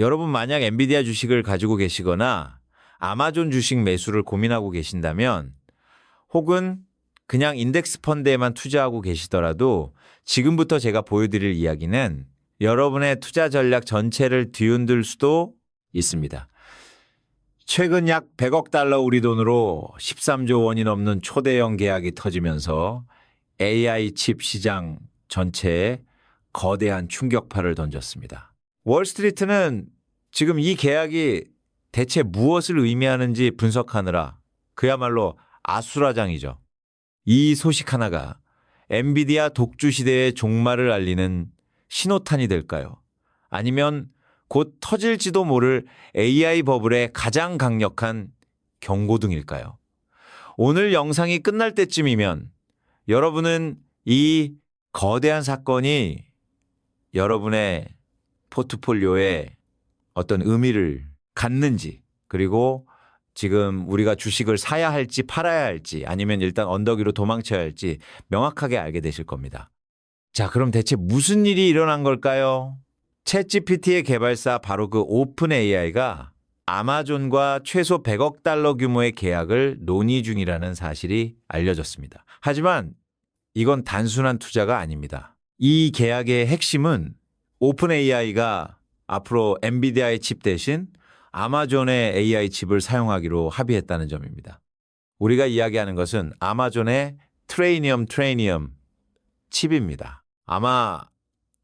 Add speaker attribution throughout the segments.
Speaker 1: 여러분 만약 엔비디아 주식을 가지고 계시거나 아마존 주식 매수를 고민하고 계신다면 혹은 그냥 인덱스 펀드에만 투자하고 계시더라도 지금부터 제가 보여드릴 이야기는 여러분의 투자 전략 전체를 뒤흔들 수도 있습니다. 최근 약 100억 달러 우리 돈으로 13조 원이 넘는 초대형 계약이 터지면서 AI 칩 시장 전체에 거대한 충격파를 던졌습니다. 월스트리트는 지금 이 계약이 대체 무엇을 의미하는지 분석하느라 그야말로 아수라장이죠. 이 소식 하나가 엔비디아 독주 시대의 종말을 알리는 신호탄이 될까요? 아니면 곧 터질지도 모를 AI 버블의 가장 강력한 경고등일까요? 오늘 영상이 끝날 때쯤이면 여러분은 이 거대한 사건이 여러분의 포트폴리오에 어떤 의미를 갖는지, 그리고 지금 우리가 주식을 사야 할지 팔아야 할지 아니면 일단 언덕 위로 도망쳐야 할지 명확하게 알게 되실 겁니다. 자, 그럼 대체 무슨 일이 일어난 걸까요? 챗GPT의 개발사 바로 그 오픈 AI가 아마존과 최소 100억 달러 규모의 계약을 논의 중이라는 사실이 알려졌습니다. 하지만 이건 단순한 투자가 아닙니다. 이 계약의 핵심은 오픈 AI가 앞으로 엔비디아의 칩 대신 아마존의 AI 칩을 사용하기로 합의했다는 점입니다. 우리가 이야기하는 것은 아마존의 트레이니엄 칩입니다. 아마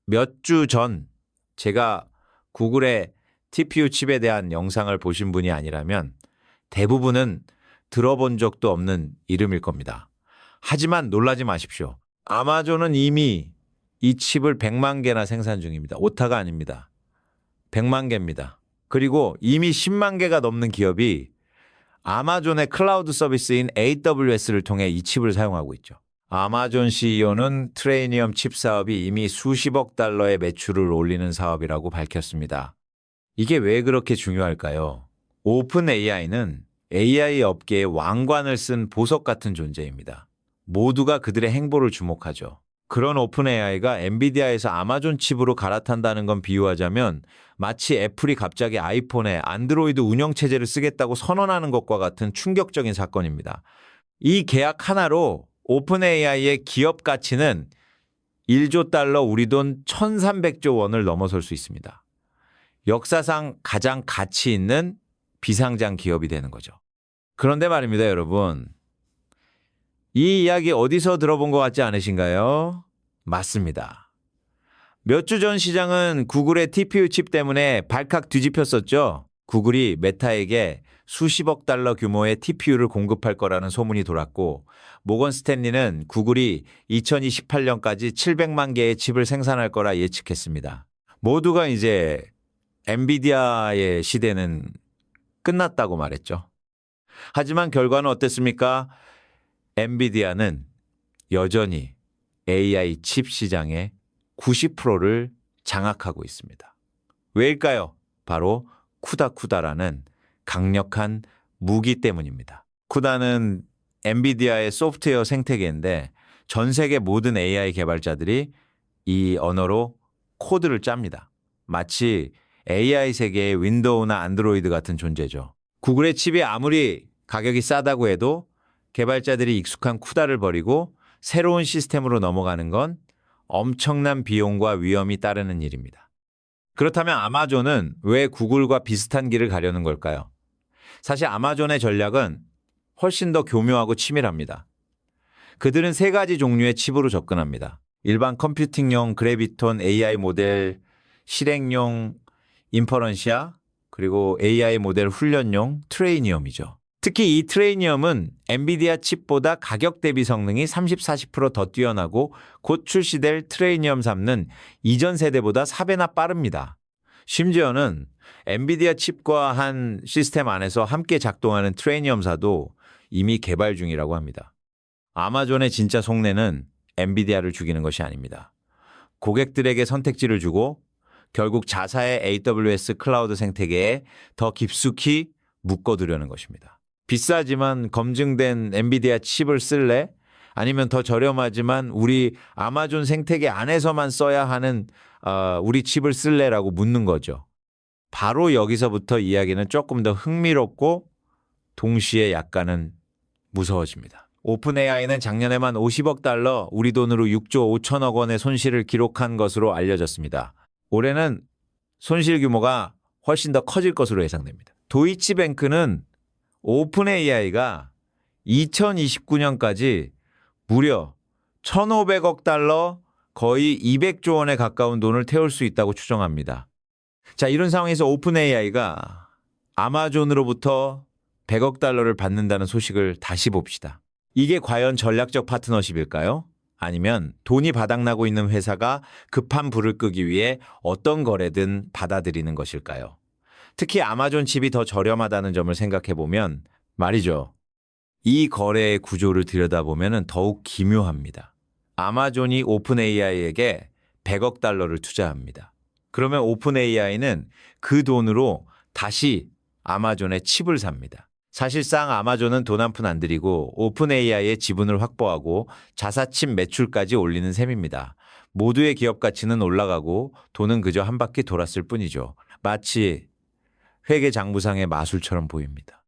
Speaker 1: 몇 주 전 제가 구글의 TPU 칩에 대한 영상을 보신 분이 아니라면 대부분은 들어본 적도 없는 이름일 겁니다. 하지만 놀라지 마십시오. 아마존은 이미 이 칩을 100만 개나 생산 중입니다. 오타가 아닙니다. 100만 개입니다. 그리고 이미 10만 개가 넘는 기업이 아마존의 클라우드 서비스인 AWS를 통해 이 칩을 사용하고 있죠. 아마존 CEO는 트레이니엄 칩 사업이 이미 수십억 달러의 매출을 올리는 사업이라고 밝혔습니다. 이게 왜 그렇게 중요할까요? 오픈 AI는 AI 업계의 왕관을 쓴 보석 같은 존재입니다. 모두가 그들의 행보를 주목하죠. 그런 오픈 AI가 엔비디아에서 아마존 칩으로 갈아탄다는 건 비유하자면 마치 애플이 갑자기 아이폰에 안드로이드 운영체제를 쓰겠다고 선언하는 것과 같은 충격적인 사건입니다. 이 계약 하나로 오픈 AI의 기업 가치는 1조 달러 우리 돈 1300조 원을 넘어설 수 있습니다. 역사상 가장 가치 있는 비상장 기업이 되는 거죠. 그런데 말입니다, 여러분. 이 이야기 어디서 들어본 것 같지 않으신가요? 맞습니다. 몇 주 전 시장은 구글의 TPU 칩 때문에 발칵 뒤집혔었죠. 구글이 메타에게 수십억 달러 규모의 TPU를 공급할 거라는 소문이 돌았고 모건 스탠리는 구글이 2028년까지 700만 개의 칩을 생산할 거라 예측했습니다. 모두가 이제 엔비디아의 시대는 끝났다고 말했죠. 하지만 결과는 어땠습니까? 엔비디아는 여전히 AI 칩 시장의 90%를 장악하고 있습니다. 왜일까요? 바로 쿠다라는 강력한 무기 때문입니다. 쿠다는 엔비디아의 소프트웨어 생태계인데 전 세계 모든 AI 개발자들이 이 언어로 코드를 짭니다. 마치 AI 세계의 윈도우나 안드로이드 같은 존재죠. 구글의 칩이 아무리 가격이 싸다고 해도 개발자들이 익숙한 쿠다를 버리고 새로운 시스템으로 넘어가는 건 엄청난 비용과 위험이 따르는 일입니다. 그렇다면 아마존은 왜 구글과 비슷한 길을 가려는 걸까요? 사실 아마존의 전략은 훨씬 더 교묘하고 치밀합니다. 그들은 세 가지 종류의 칩으로 접근합니다. 일반 컴퓨팅용 그래비톤 AI 모델, 실행용 인퍼런시아, 그리고 AI 모델 훈련용 트레이니엄이죠. 특히 이 트레이니엄은 엔비디아 칩보다 가격 대비 성능이 30-40% 더 뛰어나고 곧 출시될 트레이니엄 3는 이전 세대보다 4배나 빠릅니다. 심지어는 엔비디아 칩과 한 시스템 안에서 함께 작동하는 트레이니엄 4도 이미 개발 중이라고 합니다. 아마존의 진짜 속내는 엔비디아를 죽이는 것이 아닙니다. 고객들에게 선택지를 주고 결국 자사의 AWS 클라우드 생태계에 더 깊숙이 묶어두려는 것입니다. 비싸지만 검증된 엔비디아 칩을 쓸래? 아니면 더 저렴하지만 우리 아마존 생태계 안에서만 써야 하는 우리 칩을 쓸래라고 묻는 거죠. 바로 여기서부터 이야기는 조금 더 흥미롭고 동시에 약간은 무서워집니다. 오픈 AI는 작년에만 50억 달러, 우리 돈으로 6조 5천억 원의 손실을 기록한 것으로 알려졌습니다. 올해는 손실 규모가 훨씬 더 커질 것으로 예상됩니다. 도이치뱅크는 오픈 AI가 2029년까지 무려 1,500억 달러, 거의 200조 원에 가까운 돈을 태울 수 있다고 추정합니다. 자, 이런 상황에서 오픈 AI가 아마존으로부터 100억 달러를 받는다는 소식을 다시 봅시다. 이게 과연 전략적 파트너십일까요? 아니면 돈이 바닥나고 있는 회사가 급한 불을 끄기 위해 어떤 거래든 받아들이는 것일까요? 특히 아마존 칩이 더 저렴하다는 점을 생각해 보면 말이죠. 이 거래의 구조를 들여다보면 더욱 기묘합니다. 아마존이 오픈 AI에게 100억 달러를 투자합니다. 그러면 오픈 AI는 그 돈으로 다시 아마존의 칩을 삽니다. 사실상 아마존은 돈 한 푼 안 들이고 오픈 AI의 지분을 확보하고 자사칩 매출까지 올리는 셈입니다. 모두의 기업 가치는 올라가고 돈은 그저 한 바퀴 돌았을 뿐이죠. 마치 회계장부상의 마술처럼 보입니다.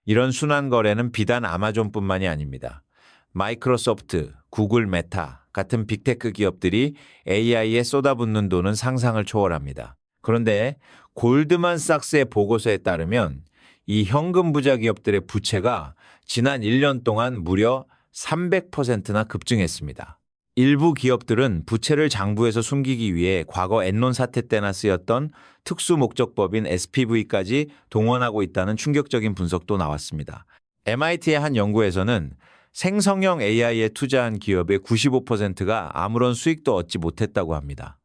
Speaker 1: 이런 순환 거래는 비단 아마존뿐만이 아닙니다. 마이크로소프트, 구글, 메타 같은 빅테크 기업들이 AI에 쏟아붓는 돈은 상상을 초월합니다. 그런데 골드만삭스의 보고서에 따르면 이 현금 부자 기업들의 부채가 지난 1년 동안 무려 300%나 급증했습니다. 일부 기업들은 부채를 장부에서 숨기기 위해 과거 엔론 사태 때나 쓰였던 특수목적법인 SPV까지 동원하고 있다는 충격적인 분석도 나왔습니다. MIT의 한 연구에서는 생성형 AI에 투자한 기업의 95%가 아무런 수익도 얻지 못했다고 합니다.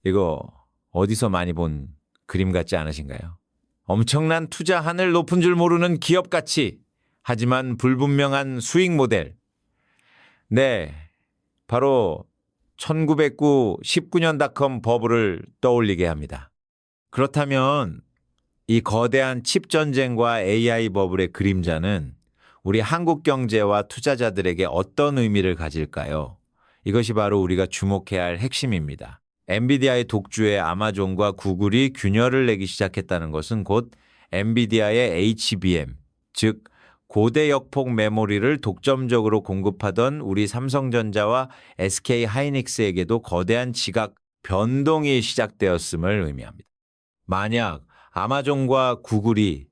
Speaker 1: 이거 어디서 많이 본 그림 같지 않으신가요? 엄청난 투자 하늘 높은 줄 모르는 기업 가치, 하지만 불분명한 수익 모델. 네, 바로 1909 19년.com 버블을 떠올리게 합니다. 그렇다면 이 거대한 칩 전쟁과 AI 버블의 그림자는 우리 한국 경제와 투자자들에게 어떤 의미를 가질까요? 이것이 바로 우리가 주목해야 할 핵심입니다. 엔비디아의 독주에 아마존과 구글이 균열을 내기 시작했다는 것은 곧 엔비디아의 HBM, 즉 고대 역폭 메모리를 독점적으로 공급하던 우리 삼성전자와 SK 하이닉스에게도 거대한 지각 변동이 시작되었음을 의미합니다. 만약 아마존과 구글이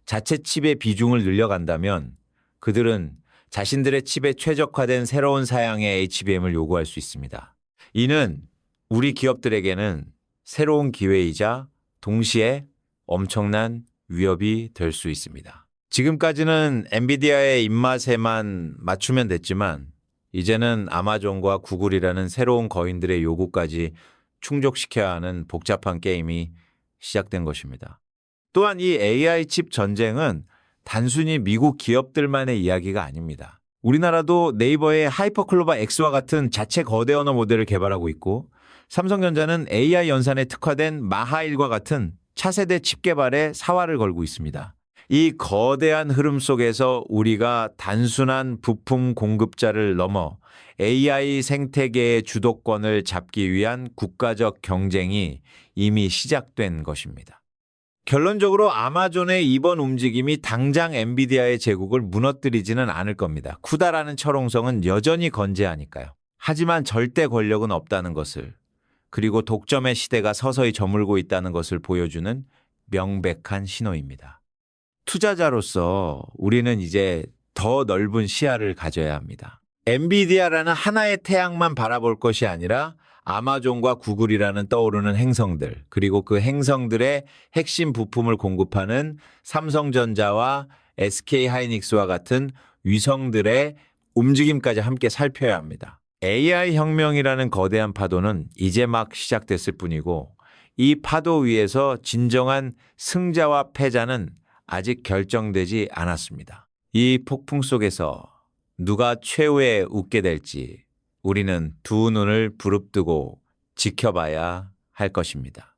Speaker 1: 자체 칩의 비중을 늘려간다면 그들은 자신들의 칩에 최적화된 새로운 사양의 HBM을 요구할 수 있습니다. 이는 우리 기업들에게는 새로운 기회이자 동시에 엄청난 위협이 될 수 있습니다. 지금까지는 엔비디아의 입맛에만 맞추면 됐지만 이제는 아마존과 구글이라는 새로운 거인들의 요구까지 충족시켜야 하는 복잡한 게임이 시작된 것입니다. 또한 이 AI 칩 전쟁은 단순히 미국 기업들만의 이야기가 아닙니다. 우리나라도 네이버의 하이퍼클로바 X와 같은 자체 거대 언어 모델을 개발하고 있고 삼성전자는 AI 연산에 특화된 마하1과 같은 차세대 칩 개발에 사활을 걸고 있습니다. 이 거대한 흐름 속에서 우리가 단순한 부품 공급자를 넘어 AI 생태계의 주도권을 잡기 위한 국가적 경쟁이 이미 시작된 것입니다. 결론적으로 아마존의 이번 움직임이 당장 엔비디아의 제국을 무너뜨리지는 않을 겁니다. 쿠다라는 철옹성은 여전히 건재하니까요. 하지만 절대 권력은 없다는 것을, 그리고 독점의 시대가 서서히 저물고 있다는 것을 보여주는 명백한 신호입니다. 투자자로서 우리는 이제 더 넓은 시야를 가져야 합니다. 엔비디아라는 하나의 태양만 바라볼 것이 아니라 아마존과 구글이라는 떠오르는 행성들, 그리고 그 행성들의 핵심 부품을 공급하는 삼성전자와 SK하이닉스와 같은 위성들의 움직임까지 함께 살펴야 합니다. AI 혁명이라는 거대한 파도는 이제 막 시작됐을 뿐이고 이 파도 위에서 진정한 승자와 패자는 아직 결정되지 않았습니다. 이 폭풍 속에서 누가 최후에 웃게 될지 우리는 두 눈을 부릅뜨고 지켜봐야 할 것입니다.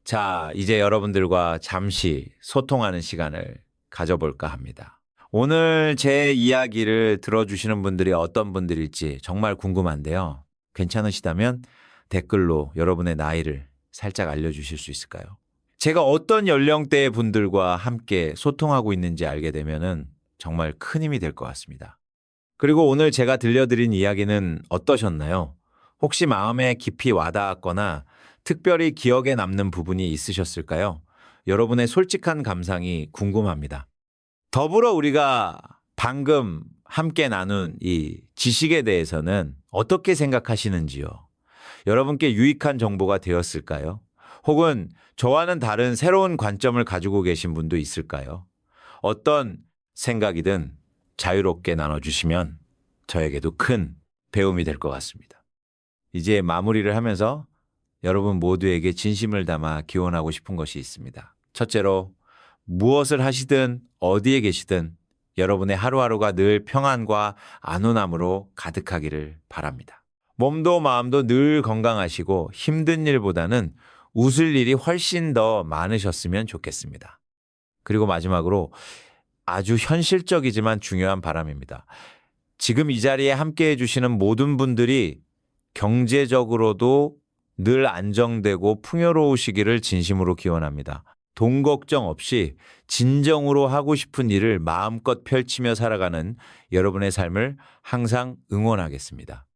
Speaker 1: 자, 이제 여러분들과 잠시 소통하는 시간을 가져볼까 합니다. 오늘 제 이야기를 들어주시는 분들이 어떤 분들일지 정말 궁금한데요. 괜찮으시다면 댓글로 여러분의 나이를 살짝 알려주실 수 있을까요? 제가 어떤 연령대의 분들과 함께 소통하고 있는지 알게 되면은 정말 큰 힘이 될 것 같습니다. 그리고 오늘 제가 들려드린 이야기는 어떠셨나요? 혹시 마음에 깊이 와닿았거나 특별히 기억에 남는 부분이 있으셨을까요? 여러분의 솔직한 감상이 궁금합니다. 더불어 우리가 방금 함께 나눈 이 지식에 대해서는 어떻게 생각하시는지요? 여러분께 유익한 정보가 되었을까요? 혹은 저와는 다른 새로운 관점을 가지고 계신 분도 있을까요? 어떤 생각이든 자유롭게 나눠주시면 저에게도 큰 배움이 될 것 같습니다. 이제 마무리를 하면서 여러분 모두에게 진심을 담아 기원하고 싶은 것이 있습니다. 첫째로 무엇을 하시든 어디에 계시든 여러분의 하루하루가 늘 평안과 안온함으로 가득하기를 바랍니다. 몸도 마음도 늘 건강하시고 힘든 일보다는 웃을 일이 훨씬 더 많으셨으면 좋겠습니다. 그리고 마지막으로 아주 현실적이지만 중요한 바람입니다. 지금 이 자리에 함께 해주시는 모든 분들이 경제적으로도 늘 안정되고 풍요로우시기를 진심으로 기원합니다. 돈 걱정 없이 진정으로 하고 싶은 일을 마음껏 펼치며 살아가는 여러분의 삶을 항상 응원하겠습니다.